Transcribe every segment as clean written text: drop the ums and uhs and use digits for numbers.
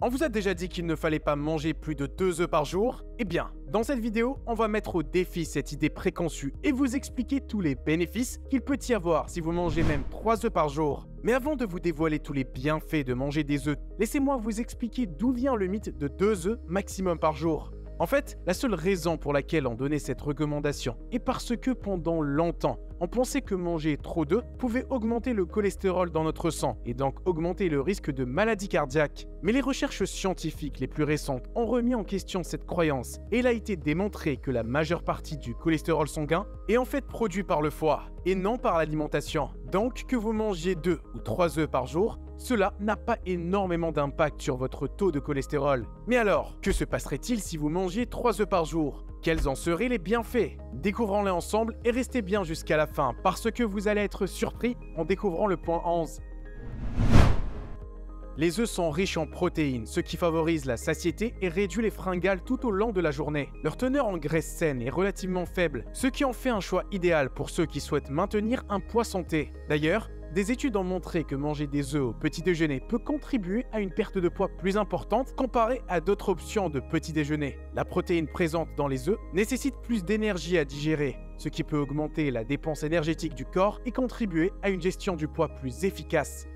On vous a déjà dit qu'il ne fallait pas manger plus de 2 œufs par jour? Eh bien, dans cette vidéo, on va mettre au défi cette idée préconçue et vous expliquer tous les bénéfices qu'il peut y avoir si vous mangez même 3 œufs par jour. Mais avant de vous dévoiler tous les bienfaits de manger des œufs, laissez-moi vous expliquer d'où vient le mythe de 2 œufs maximum par jour. En fait, la seule raison pour laquelle on donnait cette recommandation est parce que pendant longtemps, on pensait que manger trop d'œufs pouvait augmenter le cholestérol dans notre sang et donc augmenter le risque de maladie cardiaque. Mais les recherches scientifiques les plus récentes ont remis en question cette croyance et il a été démontré que la majeure partie du cholestérol sanguin est en fait produit par le foie et non par l'alimentation. Donc que vous mangiez 2 ou 3 œufs par jour, cela n'a pas énormément d'impact sur votre taux de cholestérol. Mais alors, que se passerait-il si vous mangiez 3 œufs par jour? Quels en seraient les bienfaits? Découvrons-les ensemble et restez bien jusqu'à la fin parce que vous allez être surpris en découvrant le point 11. Les œufs sont riches en protéines, ce qui favorise la satiété et réduit les fringales tout au long de la journée. Leur teneur en graisse saine est relativement faible, ce qui en fait un choix idéal pour ceux qui souhaitent maintenir un poids santé. D'ailleurs, des études ont montré que manger des œufs au petit déjeuner peut contribuer à une perte de poids plus importante comparée à d'autres options de petit déjeuner. La protéine présente dans les œufs nécessite plus d'énergie à digérer, ce qui peut augmenter la dépense énergétique du corps et contribuer à une gestion du poids plus efficace.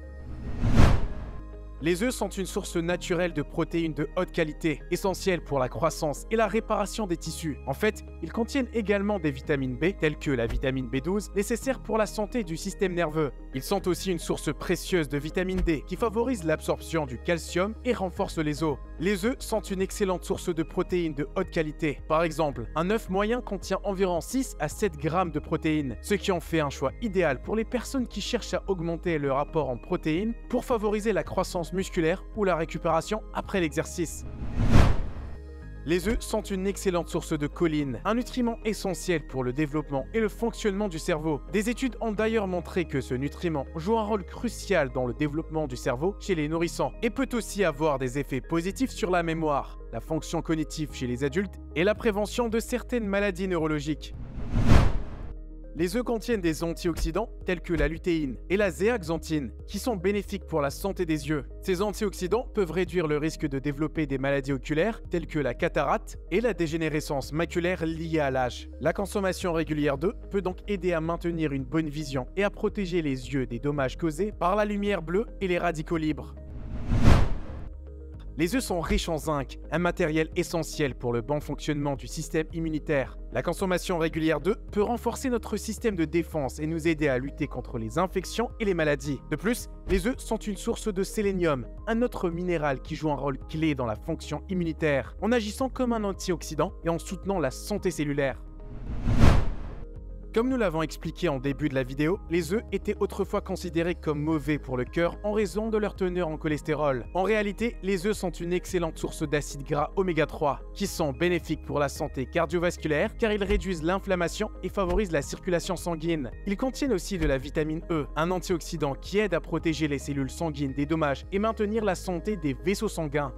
Les œufs sont une source naturelle de protéines de haute qualité, essentielles pour la croissance et la réparation des tissus. En fait, ils contiennent également des vitamines B, telles que la vitamine B12, nécessaire pour la santé du système nerveux. Ils sont aussi une source précieuse de vitamine D, qui favorise l'absorption du calcium et renforce les os. Les œufs sont une excellente source de protéines de haute qualité. Par exemple, un œuf moyen contient environ 6 à 7 grammes de protéines, ce qui en fait un choix idéal pour les personnes qui cherchent à augmenter leur apport en protéines pour favoriser la croissance musculaire ou la récupération après l'exercice. Les œufs sont une excellente source de choline, un nutriment essentiel pour le développement et le fonctionnement du cerveau. Des études ont d'ailleurs montré que ce nutriment joue un rôle crucial dans le développement du cerveau chez les nourrissons et peut aussi avoir des effets positifs sur la mémoire, la fonction cognitive chez les adultes et la prévention de certaines maladies neurologiques. Les œufs contiennent des antioxydants tels que la lutéine et la zéaxanthine qui sont bénéfiques pour la santé des yeux. Ces antioxydants peuvent réduire le risque de développer des maladies oculaires telles que la cataracte et la dégénérescence maculaire liée à l'âge. La consommation régulière d'œufs peut donc aider à maintenir une bonne vision et à protéger les yeux des dommages causés par la lumière bleue et les radicaux libres. Les œufs sont riches en zinc, un matériel essentiel pour le bon fonctionnement du système immunitaire. La consommation régulière d'œufs peut renforcer notre système de défense et nous aider à lutter contre les infections et les maladies. De plus, les œufs sont une source de sélénium, un autre minéral qui joue un rôle clé dans la fonction immunitaire, en agissant comme un antioxydant et en soutenant la santé cellulaire. Comme nous l'avons expliqué en début de la vidéo, les œufs étaient autrefois considérés comme mauvais pour le cœur en raison de leur teneur en cholestérol. En réalité, les œufs sont une excellente source d'acides gras oméga 3 qui sont bénéfiques pour la santé cardiovasculaire car ils réduisent l'inflammation et favorisent la circulation sanguine. Ils contiennent aussi de la vitamine E, un antioxydant qui aide à protéger les cellules sanguines des dommages et maintenir la santé des vaisseaux sanguins.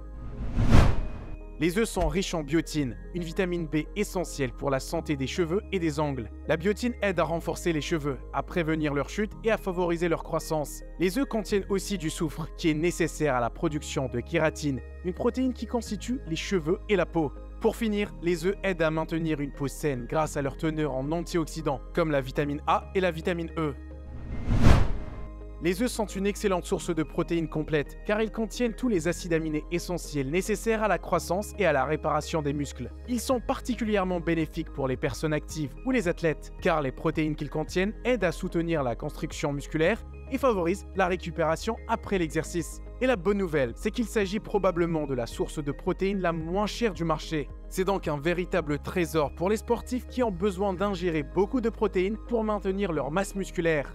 Les œufs sont riches en biotine, une vitamine B essentielle pour la santé des cheveux et des ongles. La biotine aide à renforcer les cheveux, à prévenir leur chute et à favoriser leur croissance. Les œufs contiennent aussi du soufre qui est nécessaire à la production de kératine, une protéine qui constitue les cheveux et la peau. Pour finir, les œufs aident à maintenir une peau saine grâce à leur teneur en antioxydants, comme la vitamine A et la vitamine E. Les œufs sont une excellente source de protéines complètes car ils contiennent tous les acides aminés essentiels nécessaires à la croissance et à la réparation des muscles. Ils sont particulièrement bénéfiques pour les personnes actives ou les athlètes car les protéines qu'ils contiennent aident à soutenir la construction musculaire et favorisent la récupération après l'exercice. Et la bonne nouvelle, c'est qu'il s'agit probablement de la source de protéines la moins chère du marché. C'est donc un véritable trésor pour les sportifs qui ont besoin d'ingérer beaucoup de protéines pour maintenir leur masse musculaire.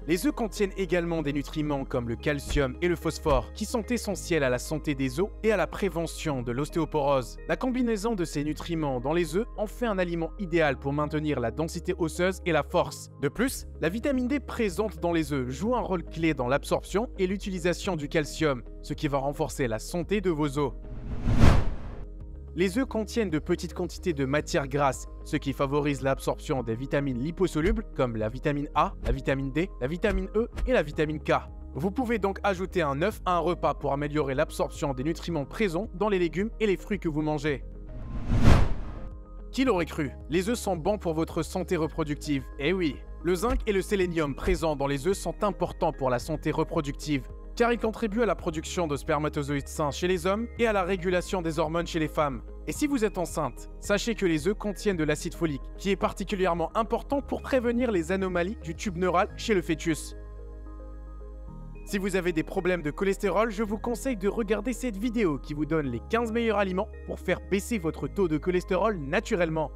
Les œufs contiennent également des nutriments comme le calcium et le phosphore qui sont essentiels à la santé des os et à la prévention de l'ostéoporose. La combinaison de ces nutriments dans les œufs en fait un aliment idéal pour maintenir la densité osseuse et la force. De plus, la vitamine D présente dans les œufs joue un rôle clé dans l'absorption et l'utilisation du calcium, ce qui va renforcer la santé de vos os. Les œufs contiennent de petites quantités de matières grasses, ce qui favorise l'absorption des vitamines liposolubles comme la vitamine A, la vitamine D, la vitamine E et la vitamine K. Vous pouvez donc ajouter un œuf à un repas pour améliorer l'absorption des nutriments présents dans les légumes et les fruits que vous mangez. Qui l'aurait cru? Les œufs sont bons pour votre santé reproductive. Eh oui, le zinc et le sélénium présents dans les œufs sont importants pour la santé reproductive, car ils contribuent à la production de spermatozoïdes sains chez les hommes et à la régulation des hormones chez les femmes. Et si vous êtes enceinte, sachez que les œufs contiennent de l'acide folique, qui est particulièrement important pour prévenir les anomalies du tube neural chez le fœtus. Si vous avez des problèmes de cholestérol, je vous conseille de regarder cette vidéo qui vous donne les 15 meilleurs aliments pour faire baisser votre taux de cholestérol naturellement.